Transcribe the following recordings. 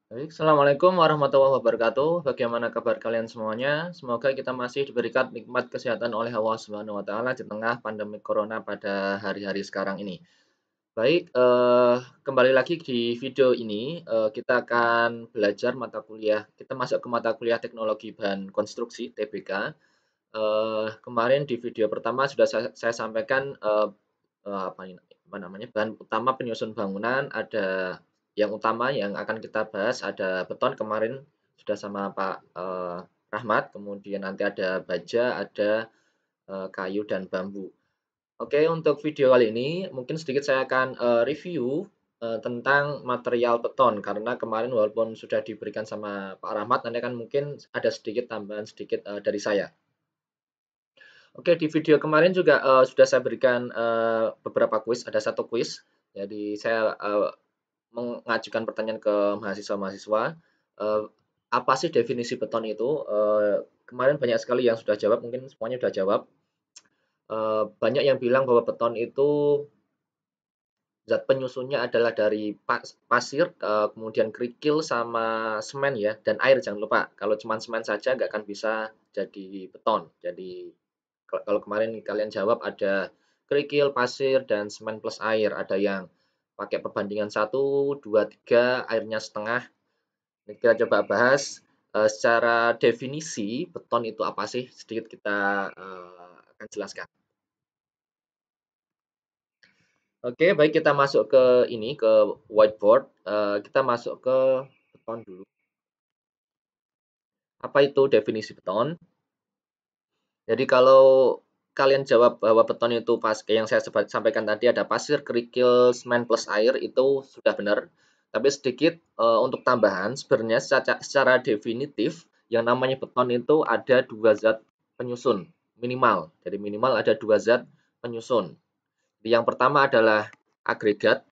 Baik, Assalamualaikum warahmatullahi wabarakatuh. Bagaimana kabar kalian semuanya? Semoga kita masih diberikan nikmat kesehatan oleh Allah Subhanahu wa Ta'ala di tengah pandemi Corona pada hari-hari sekarang ini. Baik, kembali lagi di video ini, kita akan belajar mata kuliah. Kita masuk ke mata kuliah Teknologi Bahan Konstruksi (TBK). Kemarin di video pertama sudah saya sampaikan apa namanya, bahan utama penyusun bangunan. Ada yang utama yang akan kita bahas ada beton kemarin sudah sama Pak Rahmat, kemudian nanti ada baja, ada kayu dan bambu. Oke, untuk video kali ini mungkin sedikit saya akan review tentang material beton karena kemarin walaupun sudah diberikan sama Pak Rahmat, nanti kan mungkin ada sedikit tambahan sedikit dari saya. Oke, di video kemarin juga sudah saya berikan beberapa kuis, ada satu kuis. Jadi saya mengajukan pertanyaan ke mahasiswa-mahasiswa, eee, apa sih definisi beton itu? Kemarin banyak sekali yang sudah jawab, mungkin semuanya sudah jawab. Banyak yang bilang bahwa beton itu zat penyusunnya adalah dari pasir, kemudian kerikil sama semen ya, dan air jangan lupa. Kalau cuma semen saja nggak akan bisa jadi beton. Jadi kalau kemarin kalian jawab ada kerikil, pasir, dan semen plus air. Ada yang pakai perbandingan 1, 2, 3, airnya setengah. Ini kita coba bahas secara definisi beton itu apa sih? Sedikit kita akan jelaskan. Oke, baik kita masuk ke ini, ke whiteboard. Kita masuk ke beton dulu. Apa itu definisi beton? Jadi kalau kalian jawab bahwa beton itu pas kayak yang saya sampaikan tadi ada pasir, kerikil, semen plus air itu sudah benar. Tapi sedikit untuk tambahan, sebenarnya secara definitif yang namanya beton itu ada dua zat penyusun minimal. Jadi minimal ada dua zat penyusun. Yang pertama adalah agregat,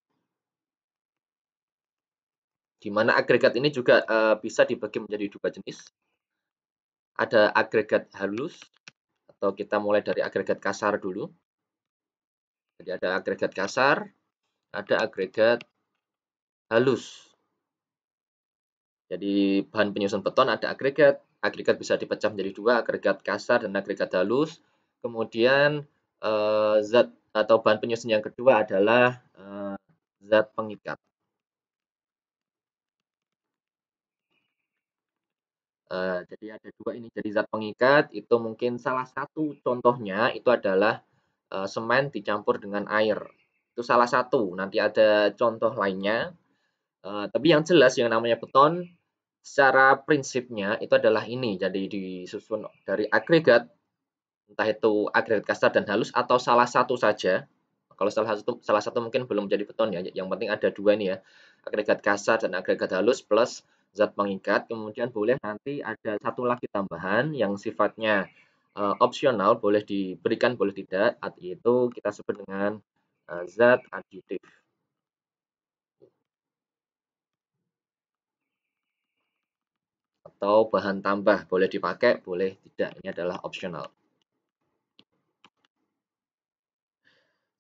di mana agregat ini juga bisa dibagi menjadi dua jenis. Ada agregat halus atau kita mulai dari agregat kasar dulu. Jadi ada agregat kasar, ada agregat halus. Jadi bahan penyusun beton ada agregat. Agregat bisa dipecah menjadi dua, agregat kasar dan agregat halus. Kemudian zat atau bahan penyusun yang kedua adalah zat pengikat. Jadi ada dua ini. Jadi zat pengikat itu mungkin salah satu contohnya itu adalah semen dicampur dengan air. Itu salah satu. Nanti ada contoh lainnya. Tapi yang jelas yang namanya beton secara prinsipnya itu adalah ini. Jadi disusun dari agregat, entah itu agregat kasar dan halus atau salah satu saja. Kalau salah satu mungkin belum jadi beton ya. Yang penting ada dua ini ya. Agregat kasar dan agregat halus plus zat pengikat. Kemudian boleh nanti ada satu lagi tambahan yang sifatnya opsional, boleh diberikan, boleh tidak. Yaitu kita sebut dengan zat aditif atau bahan tambah, boleh dipakai, boleh tidak. Ini adalah opsional.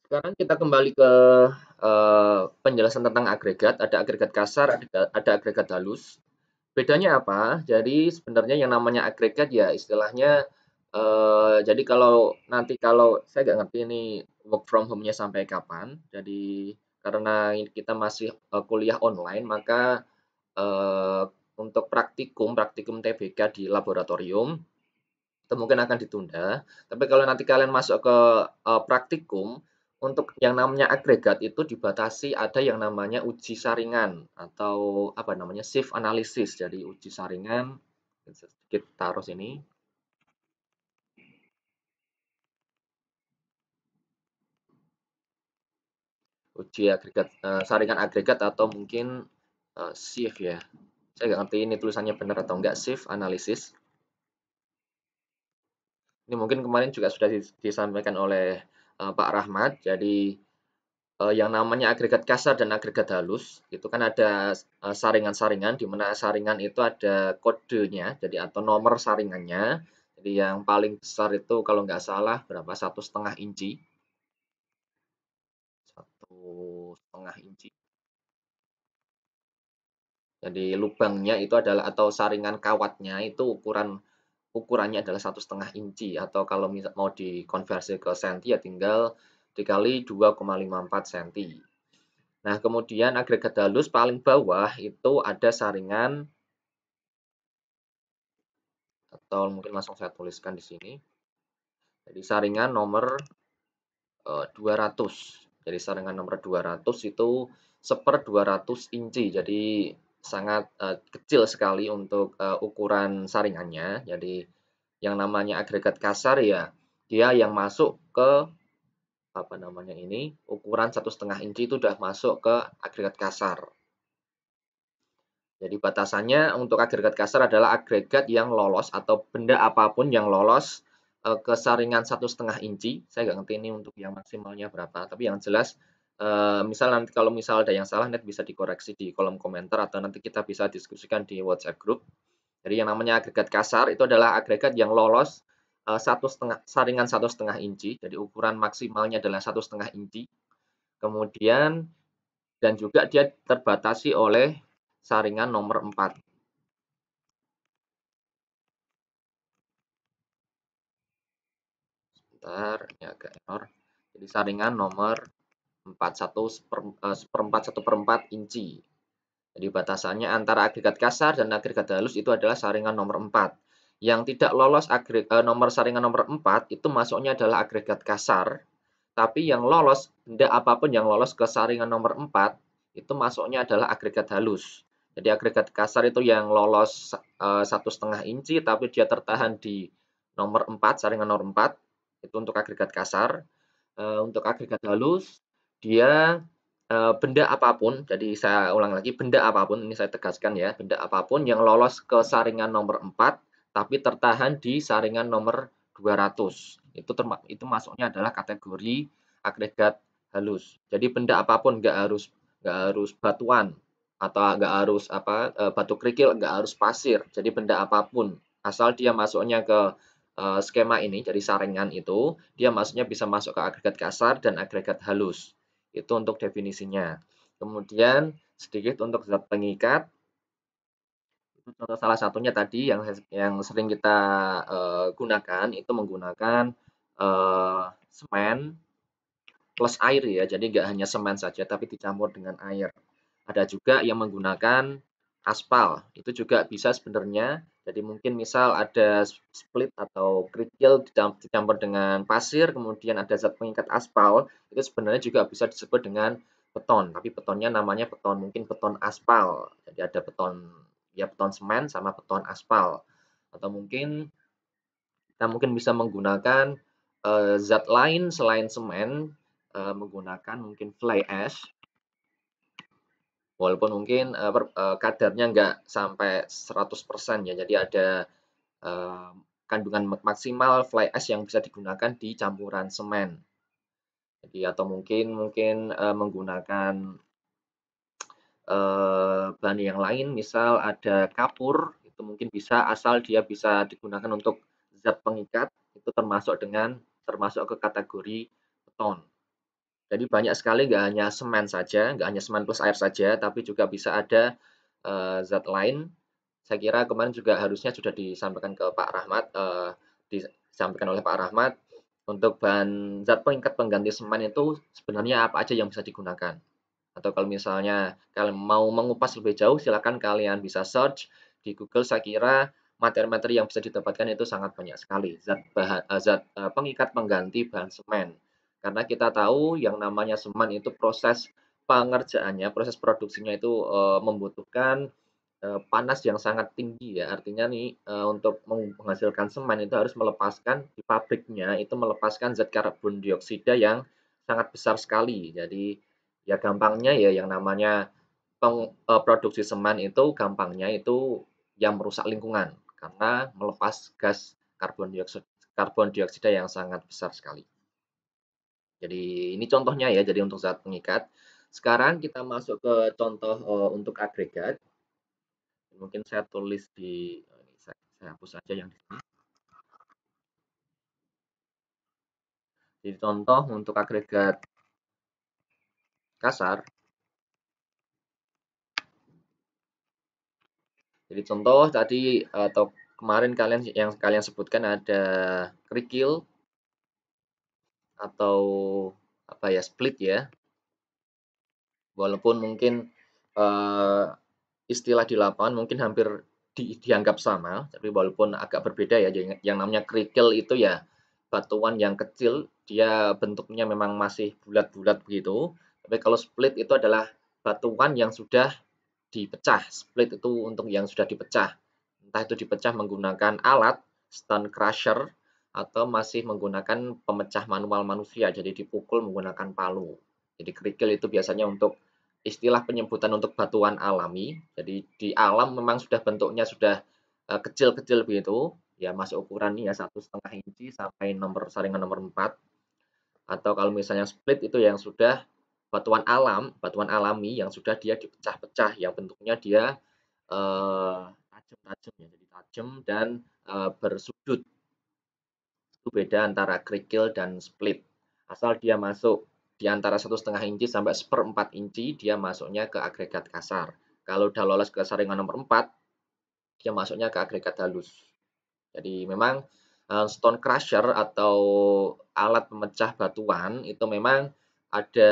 Sekarang kita kembali ke penjelasan tentang agregat. Ada agregat kasar, ada agregat halus. Bedanya apa? Jadi sebenarnya yang namanya agregat ya istilahnya jadi kalau saya nggak ngerti ini work from home-nya sampai kapan. Jadi karena kita masih kuliah online, maka eh, untuk praktikum praktikum TBK di laboratorium itu mungkin akan ditunda. Tapi kalau nanti kalian masuk ke praktikum, untuk yang namanya agregat itu dibatasi ada yang namanya uji saringan atau apa namanya shift analysis. Jadi uji saringan sedikit taruh sini. Uji agregat saringan agregat atau mungkin shift ya. Saya nggak ngerti ini tulisannya benar atau enggak shift analysis. Ini mungkin kemarin juga sudah disampaikan oleh Pak Rahmat. Jadi yang namanya agregat kasar dan agregat halus itu kan ada saringan-saringan di mana saringan itu ada kodenya jadi atau nomor saringannya. Jadi yang paling besar itu kalau nggak salah berapa 1,5 inci, 1,5 inci. Jadi lubangnya itu adalah atau saringan kawatnya itu ukurannya adalah 1,5 inci, atau kalau misal mau dikonversi ke senti ya tinggal dikali 2,54 senti. Nah, kemudian agregat halus paling bawah itu ada saringan, atau mungkin langsung saya tuliskan di sini. Jadi saringan nomor 200. Jadi saringan nomor 200 itu 1/200 inci. Jadi sangat kecil sekali untuk ukuran saringannya. Jadi yang namanya agregat kasar ya dia yang masuk ke apa namanya ini ukuran 1,5 inci itu sudah masuk ke agregat kasar. Jadi batasannya untuk agregat kasar adalah agregat yang lolos atau benda apapun yang lolos ke saringan 1,5 inci. Saya nggak ngerti ini untuk yang maksimalnya berapa, tapi yang jelas misal nanti kalau misal ada yang salah nanti bisa dikoreksi di kolom komentar atau nanti kita bisa diskusikan di WhatsApp group. Jadi yang namanya agregat kasar itu adalah agregat yang lolos saringan 1,5 inci. Jadi ukuran maksimalnya adalah 1,5 inci. Kemudian dan juga dia terbatasi oleh saringan nomor 4. Sebentar, ini agak error. Jadi saringan nomor 4, 1/4 Jadi batasannya antara agregat kasar dan agregat halus itu adalah saringan nomor 4. Yang tidak lolos nomor saringan nomor 4 itu masuknya adalah agregat kasar, tapi yang lolos, benda apapun yang lolos ke saringan nomor 4 itu masuknya adalah agregat halus. Jadi agregat kasar itu yang lolos 1,5 inci tapi dia tertahan di nomor 4, saringan nomor 4, itu untuk agregat kasar. Untuk agregat halus, dia benda apapun, jadi saya ulang lagi, benda apapun, ini saya tegaskan ya, benda apapun yang lolos ke saringan nomor 4, tapi tertahan di saringan nomor 200. Itu masuknya adalah kategori agregat halus. Jadi benda apapun, nggak harus batuan, atau nggak harus batu kerikil, nggak harus pasir. Jadi benda apapun, asal dia masuknya ke skema ini, jadi saringan itu, dia masuknya bisa masuk ke agregat kasar dan agregat halus. Itu untuk definisinya. Kemudian sedikit untuk zat pengikat, itu contoh salah satunya tadi yang sering kita gunakan itu menggunakan semen plus air ya. Jadi nggak hanya semen saja tapi dicampur dengan air. Ada juga yang menggunakan aspal, itu juga bisa sebenarnya. Jadi mungkin misal ada split atau kerikil dicampur dengan pasir, kemudian ada zat pengikat aspal, itu sebenarnya juga bisa disebut dengan beton, tapi betonnya namanya beton, mungkin beton aspal. Jadi ada beton, ya beton semen sama beton aspal. Atau mungkin kita mungkin bisa menggunakan zat lain selain semen, menggunakan mungkin fly ash. Walaupun mungkin kadarnya nggak sampai 100% ya, jadi ada eee, kandungan maksimal fly ash yang bisa digunakan di campuran semen. Jadi atau mungkin mungkin menggunakan bahan yang lain, misal ada kapur, itu mungkin bisa asal dia bisa digunakan untuk zat pengikat, itu termasuk ke kategori beton. Jadi banyak sekali nggak hanya semen saja, nggak hanya semen plus air saja, tapi juga bisa ada zat lain. Saya kira kemarin juga harusnya sudah disampaikan ke Pak Rahmat, disampaikan oleh Pak Rahmat, untuk bahan zat pengikat pengganti semen itu sebenarnya apa aja yang bisa digunakan. Atau kalau misalnya kalian mau mengupas lebih jauh, silakan kalian bisa search di Google. Saya kira materi-materi yang bisa didapatkan itu sangat banyak sekali. Zat pengikat pengganti bahan semen. Karena kita tahu yang namanya semen itu proses pengerjaannya, proses produksinya itu membutuhkan panas yang sangat tinggi ya. Artinya nih untuk menghasilkan semen itu harus melepaskan di pabriknya itu melepaskan zat karbon dioksida yang sangat besar sekali. Jadi ya gampangnya ya yang namanya produksi semen itu gampangnya itu yang merusak lingkungan karena melepas gas karbon dioksida yang sangat besar sekali. Jadi ini contohnya ya, jadi untuk zat pengikat. Sekarang kita masuk ke contoh untuk agregat. Mungkin saya tulis di ini saya hapus saja yang di sini. Jadi contoh untuk agregat kasar Jadi contoh tadi atau kemarin kalian sebutkan ada kerikil atau apa ya, split ya. Walaupun mungkin istilah di lapangan mungkin hampir dianggap sama, tapi walaupun agak berbeda ya. Yang namanya kerikil itu ya batuan yang kecil, dia bentuknya memang masih bulat-bulat begitu. Tapi kalau split itu adalah batuan yang sudah dipecah. Split itu untuk yang sudah dipecah. Entah itu dipecah menggunakan alat, stone crusher, atau masih menggunakan pemecah manual manusia, jadi dipukul menggunakan palu. Jadi kerikil itu biasanya untuk istilah penyebutan untuk batuan alami. Jadi di alam memang sudah bentuknya sudah kecil-kecil begitu, ya masuk ukuran ya 1,5 inci sampai saringan nomor 4. Atau kalau misalnya split itu yang sudah batuan alami yang sudah dia dipecah-pecah, yang bentuknya dia tajam-tajam ya, jadi tajam dan bersudut. Itu beda antara kerikil dan split. Asal dia masuk di antara 1,5 inci sampai 1/4 inci, dia masuknya ke agregat kasar. Kalau udah lolos ke saringan nomor 4, dia masuknya ke agregat halus. Jadi memang stone crusher atau alat pemecah batuan itu memang ada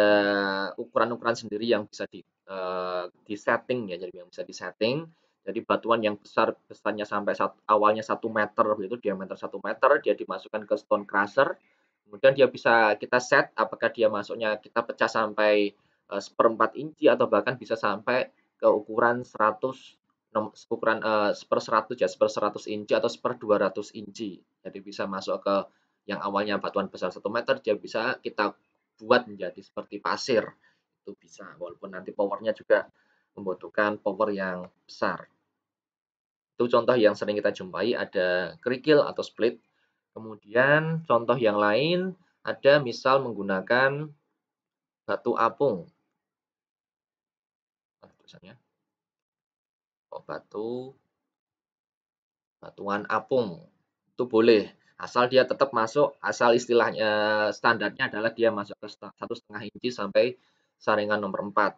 ukuran-ukuran sendiri yang bisa di-setting ya, jadi yang bisa di-setting. Jadi batuan yang besarnya sampai awalnya 1 meter begitu, diameter 1 meter, dia dimasukkan ke stone crusher. Kemudian dia bisa kita set apakah dia masuknya kita pecah sampai 1/4 inci atau bahkan bisa sampai ke ukuran 100 ukuran 1/100 ya, 1/100 inci atau 1/200 inci. Jadi bisa masuk ke yang awalnya batuan besar 1 meter, dia bisa kita buat menjadi seperti pasir. Itu bisa, walaupun nanti powernya juga membutuhkan power yang besar. Itu contoh yang sering kita jumpai, ada kerikil atau split. Kemudian contoh yang lain ada misal menggunakan batu apung. Tulisannya, oh, batuan apung. Itu boleh, asal dia tetap masuk, asal istilahnya standarnya adalah dia masuk ke 1,5 inci sampai saringan nomor 4.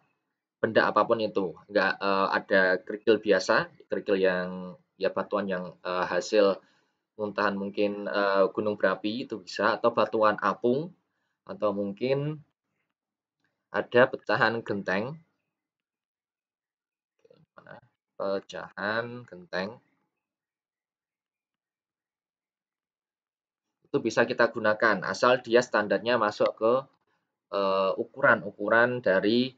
Benda apapun itu, enggak ada kerikil biasa, kerikil yang ya batuan yang hasil muntahan mungkin gunung berapi itu bisa, atau batuan apung, atau mungkin ada pecahan genteng. Pecahan genteng itu bisa kita gunakan asal dia standarnya masuk ke ukuran-ukuran dari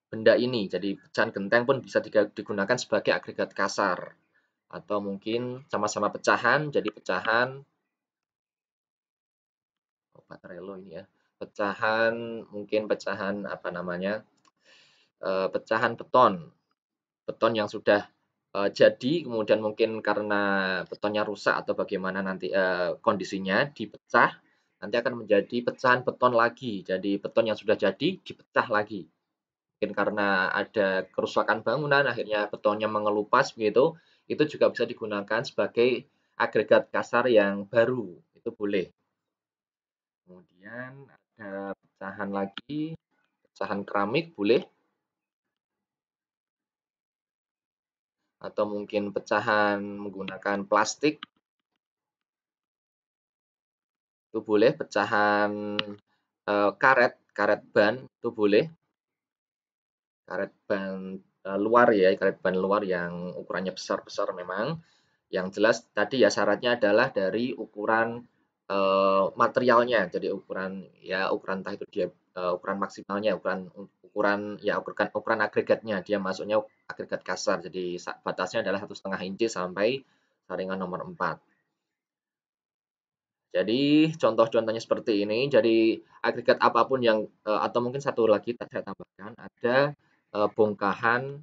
benda ini. Jadi pecahan genteng pun bisa digunakan sebagai agregat kasar. Atau mungkin sama-sama pecahan, jadi pecahan Patrello ini ya. Pecahan mungkin pecahan apa namanya? Pecahan beton. Beton yang sudah jadi kemudian mungkin karena betonnya rusak atau bagaimana nanti kondisinya dipecah, nanti akan menjadi pecahan beton lagi. Jadi beton yang sudah jadi dipecah lagi. Mungkin karena ada kerusakan bangunan akhirnya betonnya mengelupas begitu, itu juga bisa digunakan sebagai agregat kasar yang baru, itu boleh. Kemudian ada pecahan lagi, pecahan keramik boleh, atau mungkin pecahan menggunakan plastik, itu boleh, pecahan karet, karet ban itu boleh, karet ban luar ya, karet ban luar yang ukurannya besar-besar memang. Yang jelas tadi ya syaratnya adalah dari ukuran materialnya. Jadi ukuran ya ukuran entah itu dia ukuran maksimalnya, ukuran ukuran ya ukuran agregatnya. Dia masuknya agregat kasar. Jadi batasnya adalah 1,5 inci sampai saringan nomor 4. Jadi contoh-contohnya seperti ini. Jadi agregat apapun yang atau mungkin satu lagi saya tambahkan ada bongkahan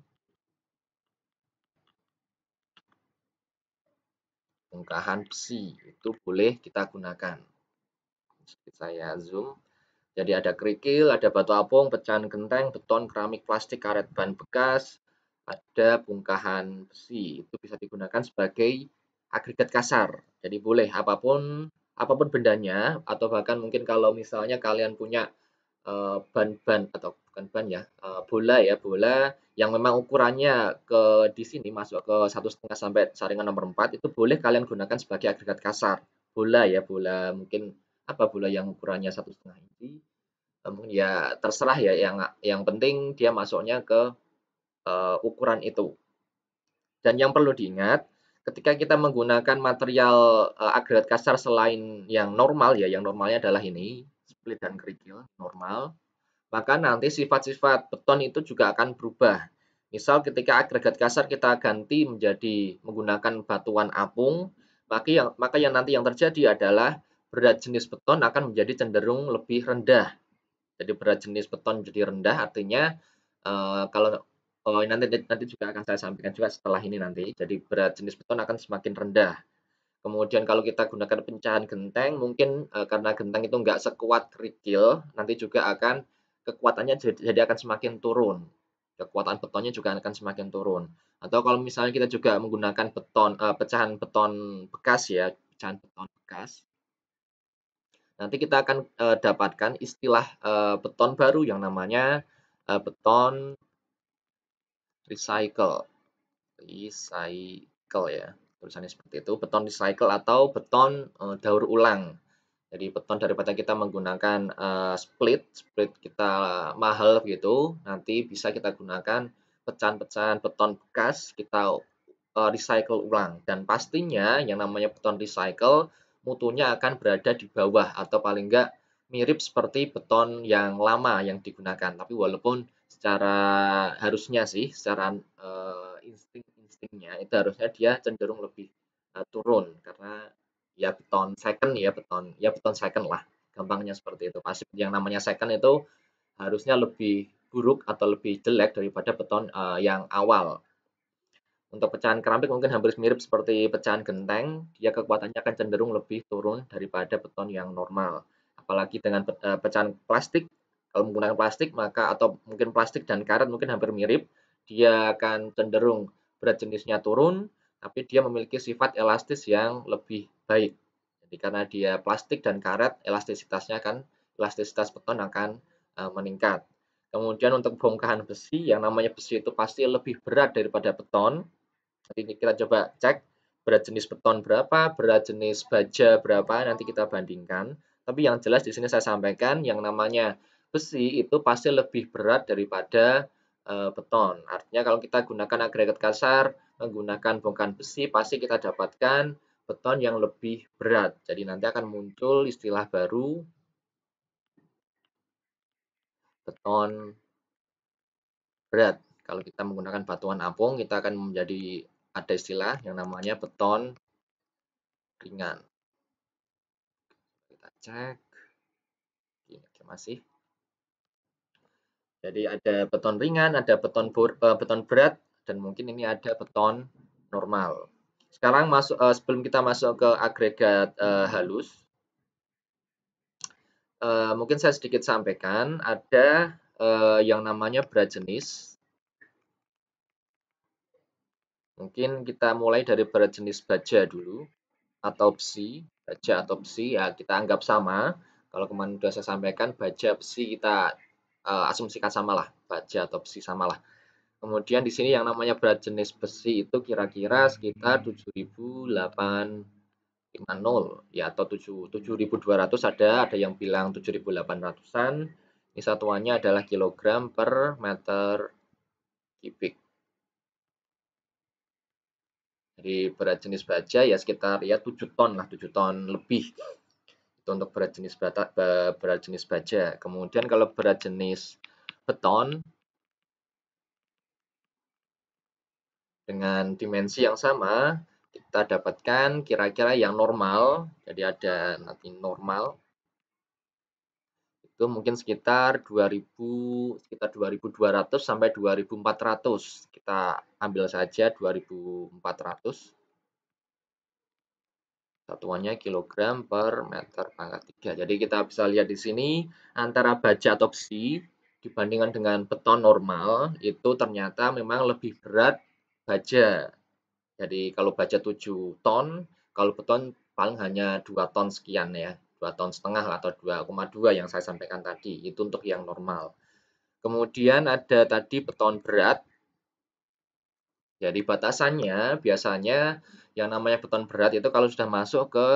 bongkahan besi itu boleh kita gunakan. Saya zoom. Jadi ada kerikil, ada batu apung, pecahan genteng, beton, keramik, plastik, karet ban bekas, ada bongkahan besi. Itu bisa digunakan sebagai agregat kasar. Jadi boleh apapun apapun bendanya atau bahkan mungkin kalau misalnya kalian punya ban-ban atau bukan ban ya, bola yang memang ukurannya di sini masuk ke 1,5 sampai saringan nomor 4 itu boleh kalian gunakan sebagai agregat kasar. Bola mungkin bola yang ukurannya 1,5 inci, mungkin ya terserah ya, yang penting dia masuknya ke, ukuran itu. Dan yang perlu diingat, ketika kita menggunakan material, agregat kasar selain yang normal ya, yang normalnya adalah ini, split dan kerikil, normal, maka nanti sifat-sifat beton itu juga akan berubah. Misal ketika agregat kasar kita ganti menjadi menggunakan batuan apung, maka yang nanti yang terjadi adalah berat jenis beton akan menjadi cenderung lebih rendah. Jadi berat jenis beton jadi rendah artinya, kalau nanti nanti juga akan saya sampaikan juga setelah ini nanti. Jadi berat jenis beton akan semakin rendah. Kemudian kalau kita gunakan pecahan genteng mungkin, karena genteng itu nggak sekuat kerikil, nanti juga akan kekuatannya jadi akan semakin turun. Kekuatan betonnya juga akan semakin turun. Atau kalau misalnya kita juga menggunakan pecahan beton bekas ya, pecahan beton bekas, nanti kita akan, dapatkan istilah, beton baru yang namanya, beton recycle. Recycle ya, tulisannya seperti itu, beton recycle atau beton, daur ulang. Jadi beton daripada kita menggunakan, split kita mahal gitu, nanti bisa kita gunakan pecahan-pecahan beton bekas, kita, recycle ulang. Dan pastinya yang namanya beton recycle, mutunya akan berada di bawah atau paling enggak mirip seperti beton yang lama yang digunakan. Tapi walaupun harusnya sih secara, instingnya itu harusnya dia cenderung lebih, turun karena ya beton second lah, gampangnya seperti itu. Pasti yang namanya second itu harusnya lebih buruk atau lebih jelek daripada beton, yang awal. Untuk pecahan keramik mungkin hampir mirip seperti pecahan genteng, dia kekuatannya akan cenderung lebih turun daripada beton yang normal. Apalagi dengan pecahan plastik, kalau menggunakan plastik maka atau mungkin plastik dan karet mungkin hampir mirip, dia akan cenderung berat jenisnya turun, tapi dia memiliki sifat elastis yang lebih baik. Jadi karena dia plastik dan karet, elastisitas beton akan, meningkat. Kemudian untuk bongkahan besi, yang namanya besi itu pasti lebih berat daripada beton. Nanti kita coba cek berat jenis beton berapa, berat jenis baja berapa, nanti kita bandingkan. Tapi yang jelas di sini saya sampaikan yang namanya besi itu pasti lebih berat daripada beton. Artinya kalau kita gunakan agregat kasar, menggunakan bongkahan besi, pasti kita dapatkan beton yang lebih berat. Jadi nanti akan muncul istilah baru beton berat. Kalau kita menggunakan batuan apung, kita akan ada istilah yang namanya beton ringan. Kita cek. Ini masih. Jadi ada beton ringan, ada beton berat, dan mungkin ini ada beton normal. Sekarang sebelum kita masuk ke agregat halus, mungkin saya sedikit sampaikan ada yang namanya berat jenis. Mungkin kita mulai dari berat jenis baja dulu atau besi, baja atau besi ya kita anggap sama. Kalau kemarin sudah saya sampaikan baja besi kita asumsikan samalah, baja atau besi samalah. Kemudian di sini yang namanya berat jenis besi itu kira-kira sekitar 7.850 ya atau 7.200 ada yang bilang 7.800-an. Ini satuannya adalah kilogram per meter kubik. Jadi berat jenis baja ya sekitar ya 7 ton lah, 7 ton lebih. Itu untuk berat jenis baja. Kemudian kalau berat jenis beton dengan dimensi yang sama, kita dapatkan kira-kira yang normal. Jadi ada nanti normal itu mungkin sekitar 2.200 sampai 2.400. Kita ambil saja 2.400. Satuannya kilogram per meter pangkat 3. Jadi kita bisa lihat di sini antara baja atau besi dibandingkan dengan beton normal itu ternyata memang lebih berat baja. Jadi kalau baja 7 ton, kalau beton paling hanya 2 ton sekian ya, 2,5 ton atau 2,2 yang saya sampaikan tadi, itu untuk yang normal. Kemudian ada tadi beton berat. Jadi batasannya biasanya yang namanya beton berat itu kalau sudah masuk ke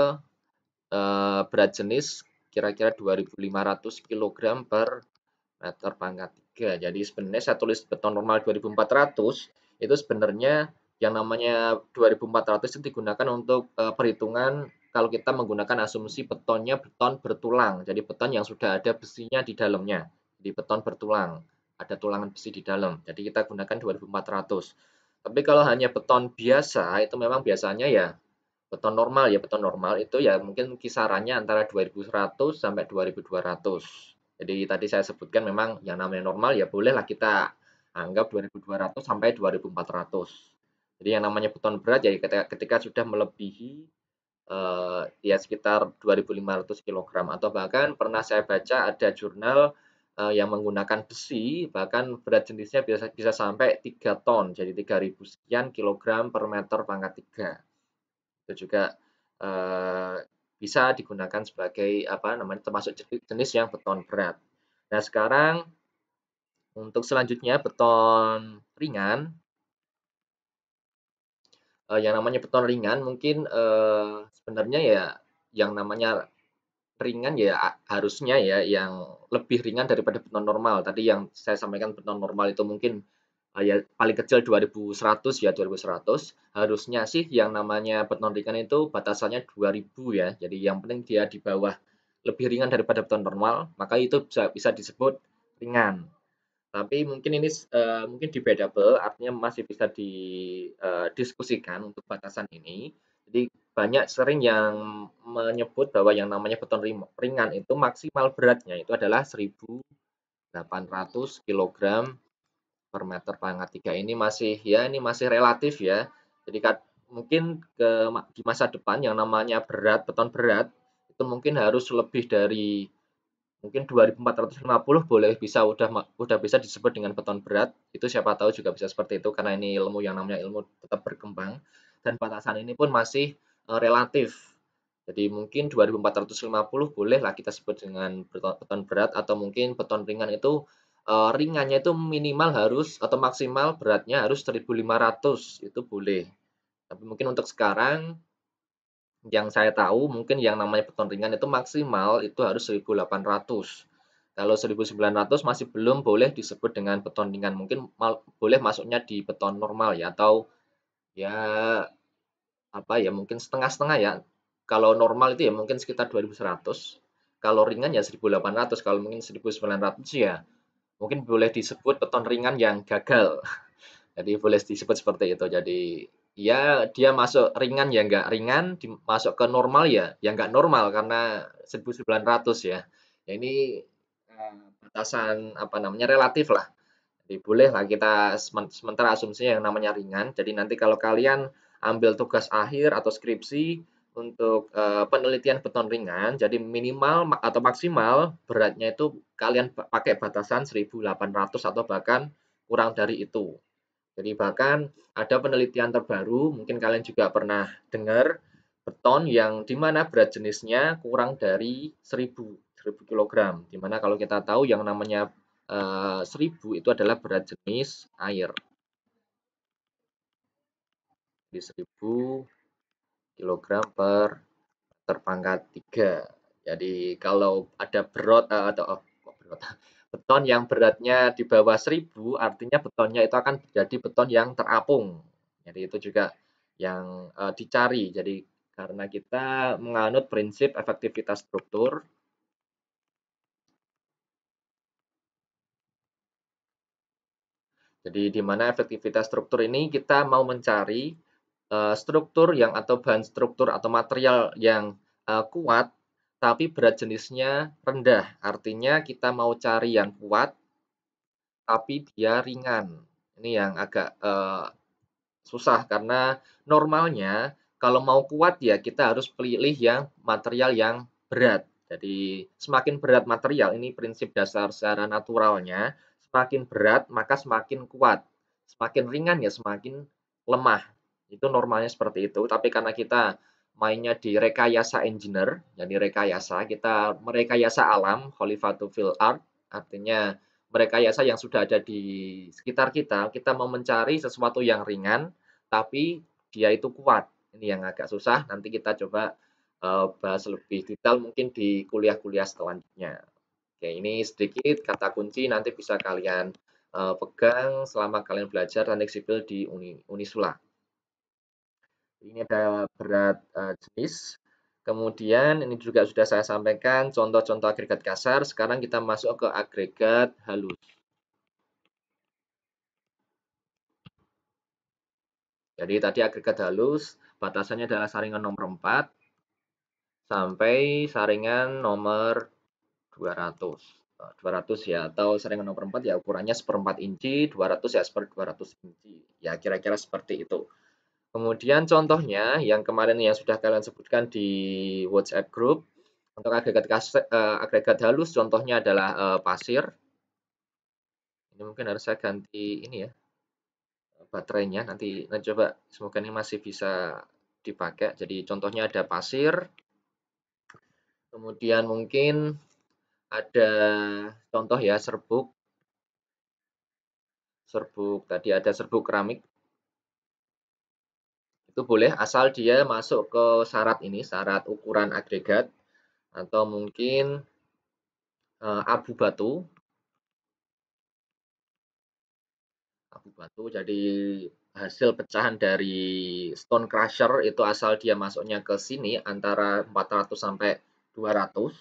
berat jenis kira-kira 2.500 kg per meter pangkat 3. Jadi sebenarnya saya tulis beton normal 2.400, itu sebenarnya yang namanya 2.400 itu digunakan untuk perhitungan kalau kita menggunakan asumsi betonnya beton bertulang. Jadi beton yang sudah ada besinya di dalamnya. Jadi beton bertulang, ada tulangan besi di dalam. Jadi kita gunakan 2.400. Tapi kalau hanya beton biasa itu memang biasanya ya beton normal ya, beton normal itu ya mungkin kisarannya antara 2.100 sampai 2.200. Jadi tadi saya sebutkan memang yang namanya normal ya bolehlah kita anggap 2.200 sampai 2.400. Jadi yang namanya beton berat ya ketika sudah melebihi ya sekitar 2.500 kg atau bahkan pernah saya baca ada jurnal yang menggunakan besi bahkan berat jenisnya bisa bisa sampai 3 ton jadi 3.000 sekian kilogram per meter pangkat 3. Itu juga bisa digunakan sebagai apa namanya termasuk jenis yang beton berat. Nah, sekarang untuk selanjutnya beton ringan, yang namanya beton ringan mungkin sebenarnya ya yang namanya ringan ya harusnya ya yang lebih ringan daripada beton normal. Tadi yang saya sampaikan beton normal itu mungkin ya paling kecil 2.100 ya 2.100. Harusnya sih yang namanya beton ringan itu batasannya 2.000 ya. Jadi yang penting dia di bawah lebih ringan daripada beton normal, maka itu bisa bisa disebut ringan. Tapi mungkin ini mungkin debatable, artinya masih bisa didiskusikan untuk batasan ini. Jadi banyak sering yang menyebut bahwa yang namanya beton ringan itu maksimal beratnya itu adalah 1.800 kilogram per meter pangkat 3. Ini masih ya ini masih relatif ya. Jadi mungkin di masa depan yang namanya beton berat itu mungkin harus lebih dari mungkin 2.450 boleh bisa udah bisa disebut dengan beton berat. Itu siapa tahu juga bisa seperti itu karena ini ilmu yang namanya ilmu tetap berkembang dan batasan ini pun masih relatif. Jadi mungkin 2.450 bolehlah kita sebut dengan beton berat atau mungkin beton ringan itu ringannya itu minimal harus atau maksimal beratnya harus 1.500 itu boleh. Tapi mungkin untuk sekarang yang saya tahu mungkin yang namanya beton ringan itu maksimal itu harus 1.800. Kalau 1.900 masih belum boleh disebut dengan beton ringan. Mungkin boleh masuknya di beton normal ya atau ya apa ya mungkin setengah-setengah ya. Kalau normal itu ya mungkin sekitar 2.100. Kalau ringan ya 1.800. Kalau mungkin 1.900 ya mungkin boleh disebut beton ringan yang gagal. Jadi boleh disebut seperti itu. Jadi ya dia masuk ringan ya nggak ringan, masuk ke normal ya nggak normal karena 1.900 ya. Ya ini batasan apa namanya relatif lah. Jadi boleh lah kita sementara asumsinya yang namanya ringan. Jadi nanti kalau kalian ambil tugas akhir atau skripsi untuk penelitian beton ringan, jadi minimal atau maksimal beratnya itu kalian pakai batasan 1.800 atau bahkan kurang dari itu. Jadi bahkan ada penelitian terbaru, mungkin kalian juga pernah dengar beton yang di mana berat jenisnya kurang dari 1.000 kilogram. Di mana kalau kita tahu yang namanya 1.000 itu adalah berat jenis air. Di 1.000 kilogram per meter pangkat 3. Jadi kalau ada beton yang beratnya di bawah 1.000 artinya betonnya itu akan menjadi beton yang terapung. Jadi itu juga yang dicari. Jadi karena kita menganut prinsip efektivitas struktur. Jadi di mana efektivitas struktur ini kita mau mencari struktur yang atau bahan struktur atau material yang kuat tapi berat jenisnya rendah. Artinya kita mau cari yang kuat tapi dia ringan. Ini yang agak susah karena normalnya kalau mau kuat ya kita harus pilih yang material yang berat. Jadi semakin berat material ini prinsip dasar secara naturalnya, semakin berat maka semakin kuat. Semakin ringan ya semakin lemah. Itu normalnya seperti itu. Tapi karena kita mainnya di rekayasa engineer, jadi rekayasa, kita merekayasa alam, khalifatu fil ard, artinya merekayasa yang sudah ada di sekitar kita mau mencari sesuatu yang ringan, tapi dia itu kuat. Ini yang agak susah, nanti kita coba bahas lebih detail mungkin di kuliah-kuliah selanjutnya. Oke, ini sedikit kata kunci nanti bisa kalian pegang selama kalian belajar teknik sipil di Unisula. Ini ada berat jenis. Kemudian ini juga sudah saya sampaikan contoh-contoh agregat kasar. Sekarang kita masuk ke agregat halus. Jadi tadi agregat halus batasannya adalah saringan nomor 4 sampai saringan nomor 200. 200 ya, atau saringan nomor 4 ya ukurannya 1/4 inci, 200 ya 1/200 inci. Ya kira-kira seperti itu. Kemudian contohnya yang kemarin yang sudah kalian sebutkan di WhatsApp group, untuk agregat halus contohnya adalah pasir. Ini mungkin harus saya ganti ini ya, baterainya nanti coba semoga ini masih bisa dipakai. Jadi contohnya ada pasir, kemudian mungkin ada contoh ya serbuk. Serbuk tadi ada serbuk keramik. Itu boleh asal dia masuk ke syarat ini, syarat ukuran agregat atau mungkin abu batu. Abu batu jadi hasil pecahan dari stone crusher itu asal dia masuknya ke sini antara 400 sampai 200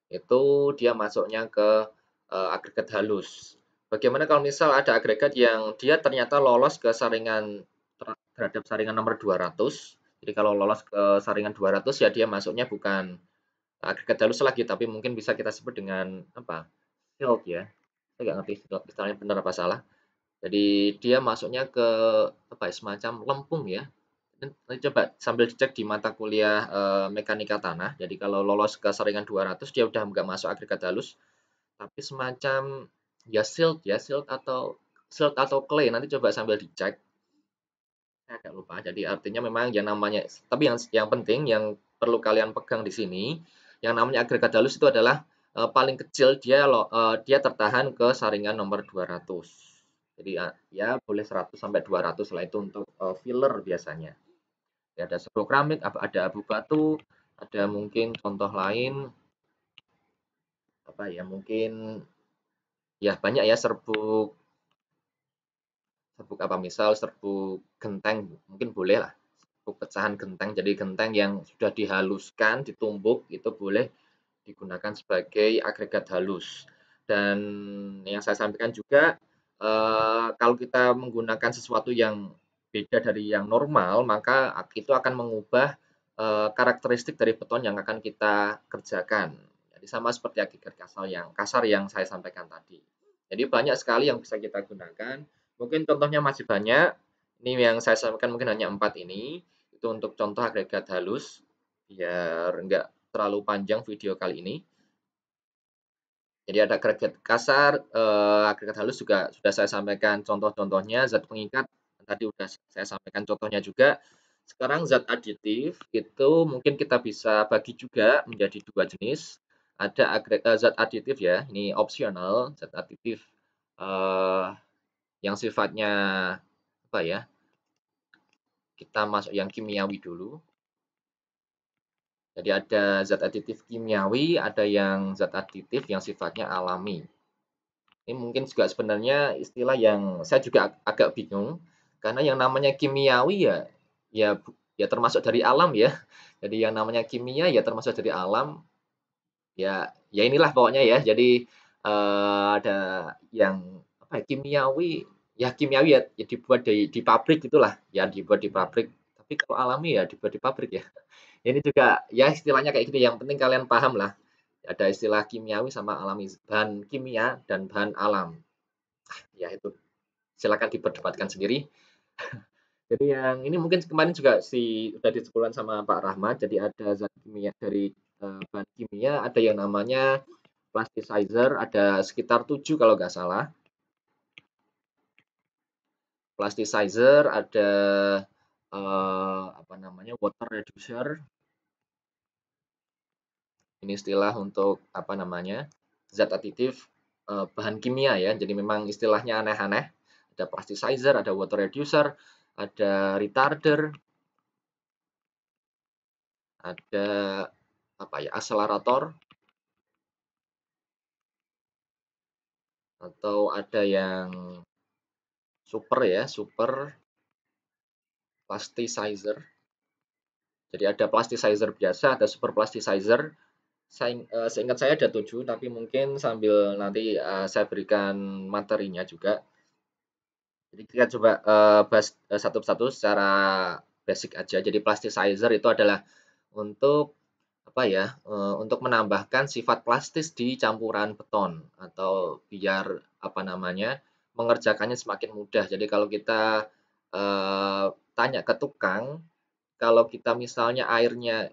itu dia masuknya ke agregat halus. Bagaimana kalau misal ada agregat yang dia ternyata lolos ke saringan terhadap saringan nomor 200. Jadi kalau lolos ke saringan 200 ya dia masuknya bukan agregat halus lagi tapi mungkin bisa kita sebut dengan apa? Silt ya. Saya nggak ngerti istilahnya benar apa salah. Jadi dia masuknya ke apa ya, semacam lempung ya. Nanti coba sambil dicek di mata kuliah mekanika tanah. Jadi kalau lolos ke saringan 200 dia udah nggak masuk agregat halus, tapi semacam ya silt atau clay. Nanti coba sambil dicek. Saya agak lupa. Jadi artinya memang yang namanya tapi yang penting yang perlu kalian pegang di sini, yang namanya agregat halus itu adalah paling kecil dia tertahan ke saringan nomor 200. Jadi ya boleh 100 sampai 200 lah itu untuk filler biasanya. Ya, ada serbuk keramik, ada abu batu, ada mungkin contoh lain apa ya mungkin ya banyak ya serbuk serbuk apa misal serbuk genteng mungkin boleh lah serbuk pecahan genteng jadi genteng yang sudah dihaluskan ditumbuk itu boleh digunakan sebagai agregat halus. Dan yang saya sampaikan juga, kalau kita menggunakan sesuatu yang beda dari yang normal, maka itu akan mengubah karakteristik dari beton yang akan kita kerjakan. Jadi sama seperti agregat kasar yang saya sampaikan tadi. Jadi banyak sekali yang bisa kita gunakan. Mungkin contohnya masih banyak. Ini yang saya sampaikan mungkin hanya 4 ini. Itu untuk contoh agregat halus. Biar enggak terlalu panjang video kali ini. Jadi ada agregat kasar, agregat halus juga sudah saya sampaikan contoh-contohnya, zat pengikat tadi sudah saya sampaikan contohnya juga. Sekarang zat aditif itu mungkin kita bisa bagi juga menjadi 2 jenis. Ada zat aditif ya, ini opsional, zat aditif yang sifatnya apa ya? Kita masuk yang kimiawi dulu. Jadi ada zat aditif kimiawi, ada yang zat aditif yang sifatnya alami. Ini mungkin juga sebenarnya istilah yang saya juga agak bingung, karena yang namanya kimiawi ya ya termasuk dari alam ya. Jadi yang namanya kimia ya termasuk dari alam, ya inilah pokoknya ya. Jadi, ada yang apa ya, kimiawi ya dibuat di pabrik gitulah, ya dibuat di pabrik. Tapi kalau alami ya dibuat di pabrik ya. Ini juga ya istilahnya kayak gitu, yang penting kalian paham lah. Ada istilah kimiawi sama alami, bahan kimia dan bahan alam. Ya itu silakan diperdebatkan sendiri. Jadi yang ini mungkin kemarin juga udah disebutkan sama Pak Rahmat. Jadi ada zat kimia dari bahan kimia, ada yang namanya plasticizer, ada sekitar 7 kalau nggak salah. Plasticizer, ada apa namanya water reducer, Ini istilah untuk apa namanya? Zat aditif bahan kimia ya. Jadi memang istilahnya aneh-aneh. Ada plasticizer, ada water reducer, ada retarder, ada apa ya? Akselerator, atau ada yang super ya, super plasticizer. Jadi ada plasticizer biasa, ada super plasticizer. Seingat saya ada 7, tapi mungkin sambil nanti saya berikan materinya juga. Jadi kita coba bahas satu persatu secara basic aja. Jadi plasticizer itu adalah untuk apa ya? Untuk menambahkan sifat plastis di campuran beton atau biar apa namanya? Mengerjakannya semakin mudah. Jadi kalau kita tanya ke tukang, kalau kita misalnya airnya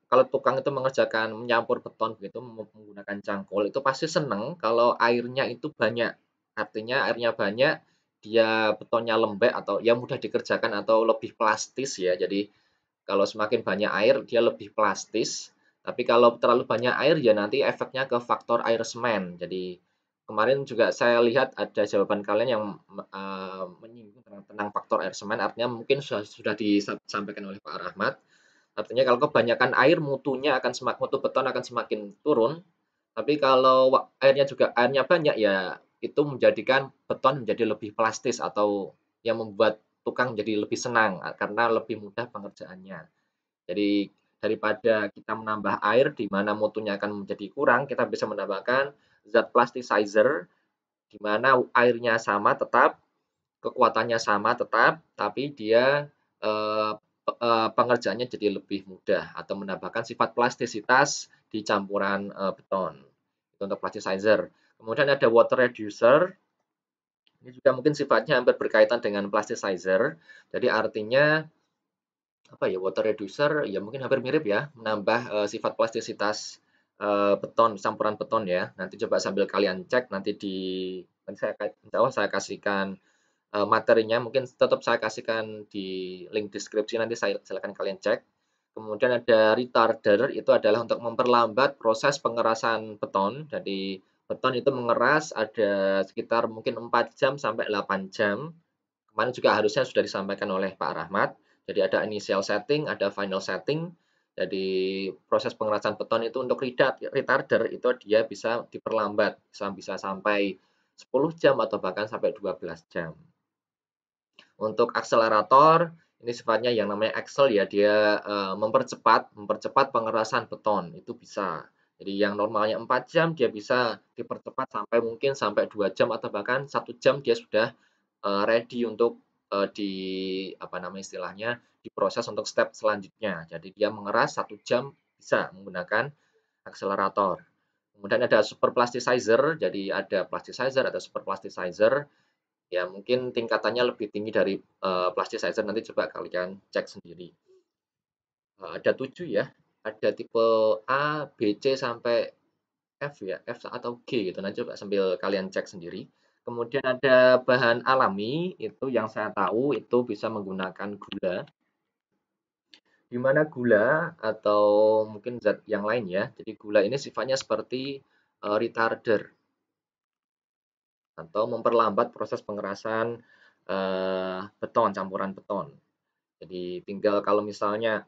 kalau tukang itu mengerjakan menyampur beton begitu menggunakan cangkul, itu pasti seneng kalau airnya itu banyak. Artinya airnya banyak, dia betonnya lembek atau ya mudah dikerjakan atau lebih plastis ya. Jadi kalau semakin banyak air, dia lebih plastis. Tapi kalau terlalu banyak air, ya nanti efeknya ke faktor air semen. Jadi kemarin juga saya lihat ada jawaban kalian yang menyinggung tentang faktor air semen. Artinya mungkin sudah disampaikan oleh Pak Rahmat. Artinya kalau kebanyakan air, mutu beton akan semakin turun. Tapi kalau airnya banyak, ya itu menjadikan beton menjadi lebih plastis atau yang membuat tukang jadi lebih senang karena lebih mudah pengerjaannya. Jadi daripada kita menambah air di mana mutunya akan menjadi kurang, kita bisa menambahkan zat plasticizer di mana airnya sama tetap, kekuatannya sama tetap, tapi dia eh, pengerjaannya jadi lebih mudah atau menambahkan sifat plastisitas di campuran beton. Itu untuk plasticizer. Kemudian ada water reducer. Ini juga mungkin sifatnya hampir berkaitan dengan plasticizer. Jadi artinya apa ya, water reducer ya mungkin hampir mirip ya, menambah sifat plastisitas beton, campuran beton ya. Nanti coba sambil kalian cek nanti nanti insya Allah saya kasihkan materinya, mungkin tetap saya kasihkan di link deskripsi, nanti silakan kalian cek. Kemudian ada retarder, itu adalah untuk memperlambat proses pengerasan beton. Jadi beton itu mengeras ada sekitar mungkin 4 jam sampai 8 jam. Kemarin juga harusnya sudah disampaikan oleh Pak Rahmat. Jadi ada initial setting, ada final setting. Jadi proses pengerasan beton itu untuk retarder itu dia bisa diperlambat, bisa sampai 10 jam atau bahkan sampai 12 jam. Untuk akselerator, ini sifatnya yang namanya axle ya, dia mempercepat pengerasan beton, itu bisa. Jadi yang normalnya 4 jam, dia bisa dipercepat sampai mungkin sampai 2 jam atau bahkan 1 jam dia sudah ready untuk di apa namanya istilahnya, diproses untuk step selanjutnya. Jadi dia mengeras 1 jam bisa menggunakan akselerator. Kemudian ada super plasticizer, jadi ada plasticizer, ada super plasticizer. Ya mungkin tingkatannya lebih tinggi dari plasticizer, nanti coba kalian cek sendiri. Ada 7 ya, ada tipe A, B, C sampai F ya, F atau G gitu. Nanti coba sambil kalian cek sendiri. Kemudian ada bahan alami, itu yang saya tahu itu bisa menggunakan gula. Di mana gula atau mungkin zat yang lain ya. Jadi gula ini sifatnya seperti retarder atau memperlambat proses pengerasan beton, campuran beton. Jadi tinggal kalau misalnya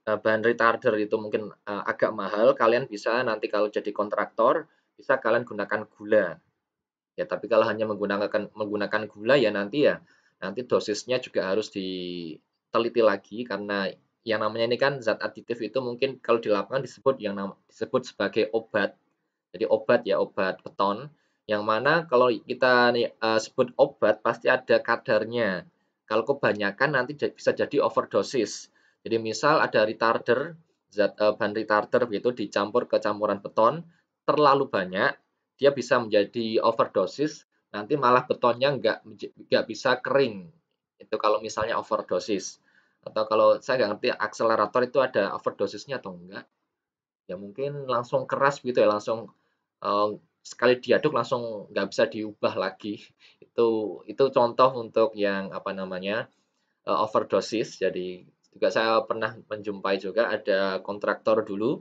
bahan retarder itu mungkin agak mahal, kalian bisa nanti kalau jadi kontraktor bisa kalian gunakan gula. Ya, tapi kalau hanya menggunakan gula ya nanti dosisnya juga harus diteliti lagi karena yang namanya ini kan zat aditif itu mungkin kalau di lapangan disebut sebagai obat. Jadi obat ya, obat beton, yang mana kalau kita sebut obat pasti ada kadarnya. Kalau kebanyakan nanti bisa jadi overdosis. Jadi misal ada retarder, bahan retarder gitu dicampur ke campuran beton, terlalu banyak, dia bisa menjadi overdosis, nanti malah betonnya nggak bisa kering. Itu kalau misalnya overdosis. Atau kalau saya nggak ngerti akselerator itu ada overdosisnya atau enggak. Ya mungkin langsung keras gitu ya, langsung sekali diaduk langsung nggak bisa diubah lagi. Itu contoh untuk yang apa namanya overdosis. Jadi juga saya pernah menjumpai juga ada kontraktor dulu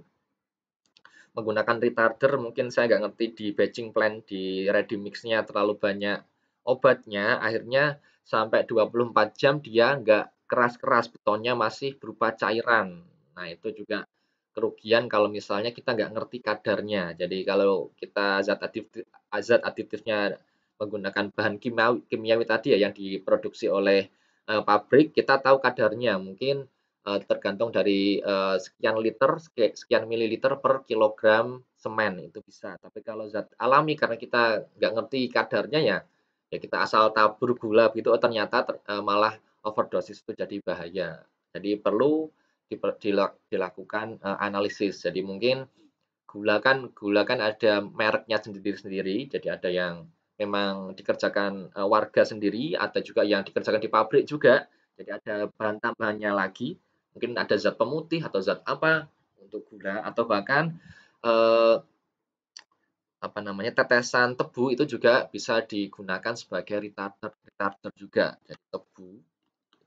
menggunakan retarder, mungkin saya nggak ngerti di batching plant di ready mix-nya terlalu banyak obatnya, akhirnya sampai 24 jam dia nggak keras-keras, betonnya masih berupa cairan. Nah, itu juga kerugian kalau misalnya kita nggak ngerti kadarnya. Jadi kalau kita zat aditifnya menggunakan bahan kimiawi kimiawi tadi ya yang diproduksi oleh, pabrik, kita tahu kadarnya. Mungkin, tergantung dari, sekian liter, sekian mililiter per kilogram semen, itu bisa. Tapi kalau zat alami karena kita nggak ngerti kadarnya ya, ya kita asal tabur gula begitu, oh ternyata malah overdosis itu jadi bahaya. Jadi perlu dilakukan, analisis. Jadi mungkin gula kan ada mereknya sendiri-sendiri, jadi ada yang memang dikerjakan, warga sendiri, ada juga yang dikerjakan di pabrik juga. Jadi ada bahan tambahannya lagi, mungkin ada zat pemutih atau zat apa untuk gula atau bahkan, eee, apa namanya, tetesan tebu itu juga bisa digunakan sebagai retarder retarder juga. Jadi tebu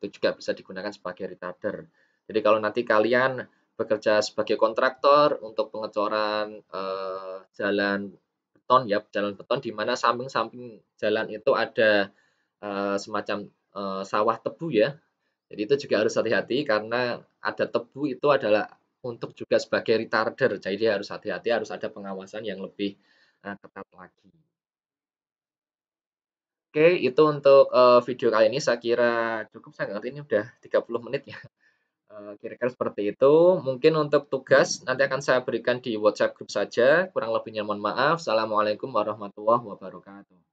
itu juga bisa digunakan sebagai retarder. Jadi kalau nanti kalian bekerja sebagai kontraktor untuk pengecoran jalan beton ya, jalan beton di mana samping-samping jalan itu ada semacam sawah tebu ya. Jadi itu juga harus hati-hati karena ada tebu itu adalah untuk juga sebagai retarder. Jadi harus hati-hati, harus ada pengawasan yang lebih ketat lagi. Oke, itu untuk video kali ini saya kira cukup. Saya nggak ngerti ini udah 30 menit ya. Kira-kira seperti itu. Mungkin untuk tugas nanti akan saya berikan di WhatsApp grup saja. Kurang lebihnya mohon maaf. Assalamualaikum warahmatullahi wabarakatuh.